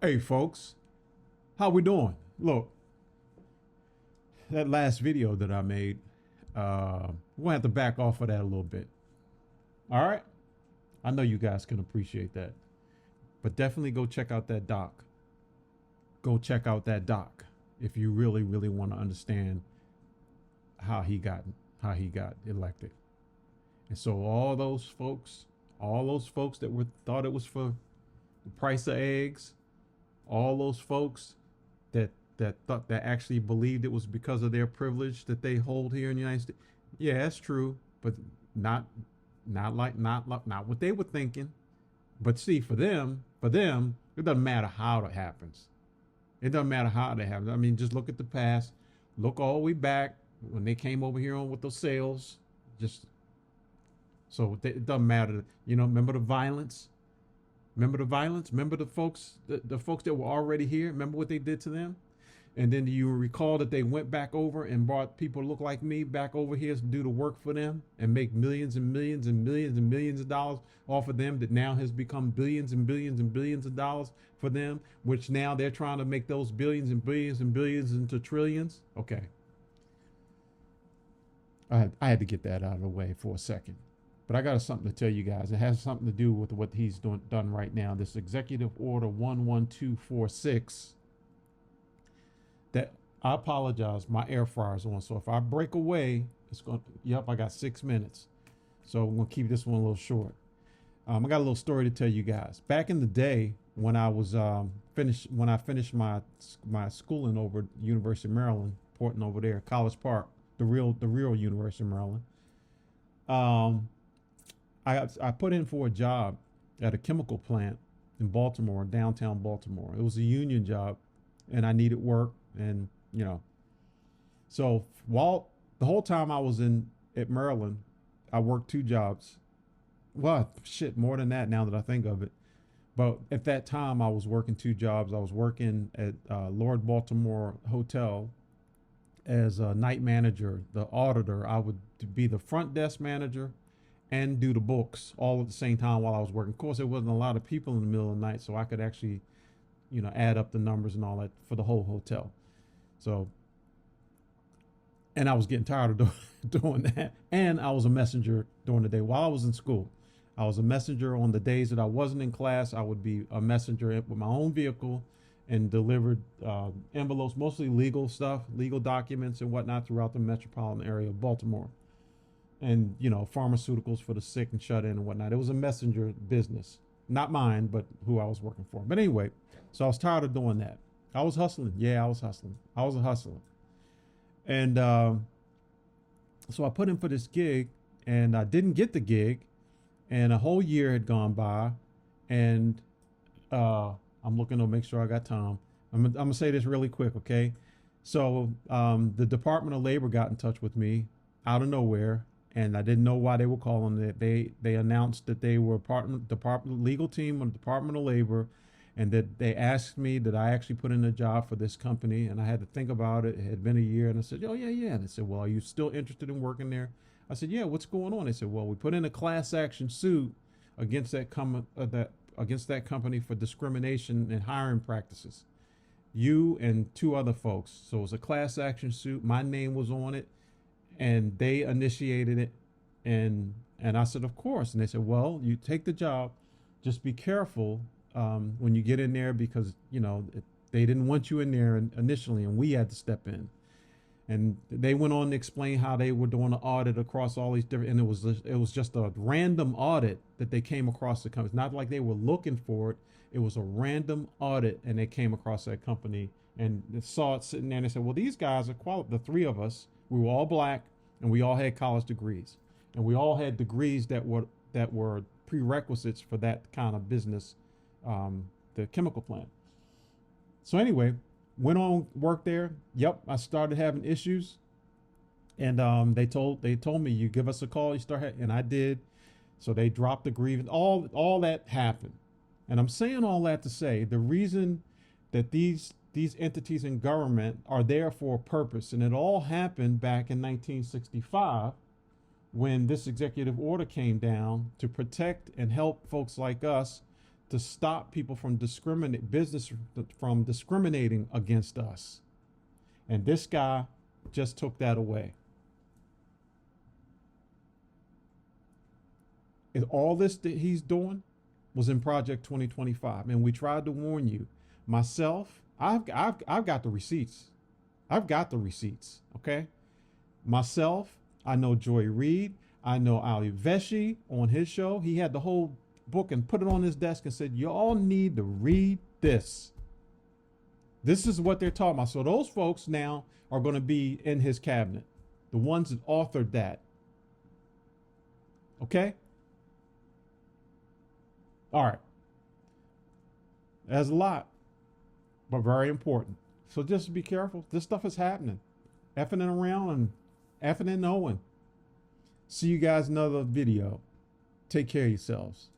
Hey folks, how we doing? Look, that last video that I made, we're gonna have to back off of that a little bit. All right? I know you guys can appreciate that, but definitely go check out that doc. Go check out that doc if you really, really want to understand how he got how he got elected. And so all those folks that were thought it was for the price of eggs, all those folks that actually believed it was because of their privilege that they hold here in the United States. Yeah, that's true, but not not what they were thinking. But see, for them, it doesn't matter how it happens. It doesn't matter how it happens. I mean, just look at the past. Look all the way back when they came over here on with those sales. Just so it doesn't matter. Remember the violence. Remember the violence. Remember the folks, the folks that were already here. Remember what they did to them. And then you recall that they went back over and brought people who look like me back over here to do the work for them and make millions and millions and millions and millions of dollars off of them, that now has become billions and billions and billions of dollars for them, which now they're trying to make those billions and billions and billions into trillions. Okay. I had to get that out of the way for a second. But I got something to tell you guys. It has something to do with what he's done right now. This Executive Order 11246, that, I apologize, my air fryer's on. So if I break away, it's going to, yep, I got 6 minutes. So I'm going to keep this one a little short. I got a little story to tell you guys. Back in the day when I was when I finished my schooling over at University of Maryland, Portland over there, College Park, the real University of Maryland. I put in for a job at a chemical plant in Baltimore, downtown Baltimore. It was a union job, and I needed work, and so while the whole time I was at Maryland, I worked two jobs. Well, shit, more than that now that I think of it. But at that time, I was working two jobs. I was working at Lord Baltimore Hotel as a night manager, the auditor. I would be the front desk manager and do the books all at the same time while I was working. Of course, there wasn't a lot of people in the middle of the night, so I could actually, add up the numbers and all that for the whole hotel. So, and I was getting tired of doing that. And I was a messenger during the day while I was in school. I was a messenger on the days that I wasn't in class. I would be a messenger with my own vehicle and delivered envelopes, mostly legal stuff, legal documents and whatnot throughout the metropolitan area of Baltimore. And, pharmaceuticals for the sick and shut in and whatnot. It was a messenger business, not mine, but who I was working for. But anyway, so I was tired of doing that. I was hustling. Yeah, I was hustling. I was a hustler. And so I put in for this gig, and I didn't get the gig. And a whole year had gone by, and I'm looking to make sure I got time. I'm going to say this really quick, okay? So the Department of Labor got in touch with me out of nowhere, and I didn't know why they were calling it. They announced that they were department legal team of the Department of Labor, and that they asked me that I actually put in a job for this company, and I had to think about it. It had been a year, and I said, oh, yeah. And they said, well, are you still interested in working there? I said, yeah, what's going on? They said, well, we put in a class action suit against that company for discrimination and hiring practices. You and two other folks. So it was a class action suit. My name was on it, and they initiated it. And I said, of course. And they said, well, you take the job. Just be careful when you get in there, because, they didn't want you in there initially, and we had to step in. And they went on to explain how they were doing an audit across all these different, and it was just a random audit that they came across the company. It's not like they were looking for it. It was a random audit, and they came across that company and they saw it sitting there, and they said, well, these guys are the three of us, we were all black, and we all had college degrees, and we all had degrees that were prerequisites for that kind of business, the chemical plant. So anyway, went on work there. Yep, I started having issues, and they told me, you give us a call, you start, and I did. So they dropped the grievance. All that happened, and I'm saying all that to say the reason that these entities in government are there for a purpose, and it all happened back in 1965 when this executive order came down to protect and help folks like us to stop people from from discriminating against us. And this guy just took that away. And all this that he's doing was in Project 2025, and we tried to warn you. Myself, I've got the receipts. I've got the receipts. Okay. Myself, I know Joy Reid. I know Ali Veshi on his show. He had the whole book and put it on his desk and said, y'all need to read this. This is what they're talking about. So those folks now are going to be in his cabinet, the ones that authored that. Okay? All right. That's a lot, but very important. So just be careful. This stuff is happening. Effing and around and effing and knowing. See you guys in another video. Take care of yourselves.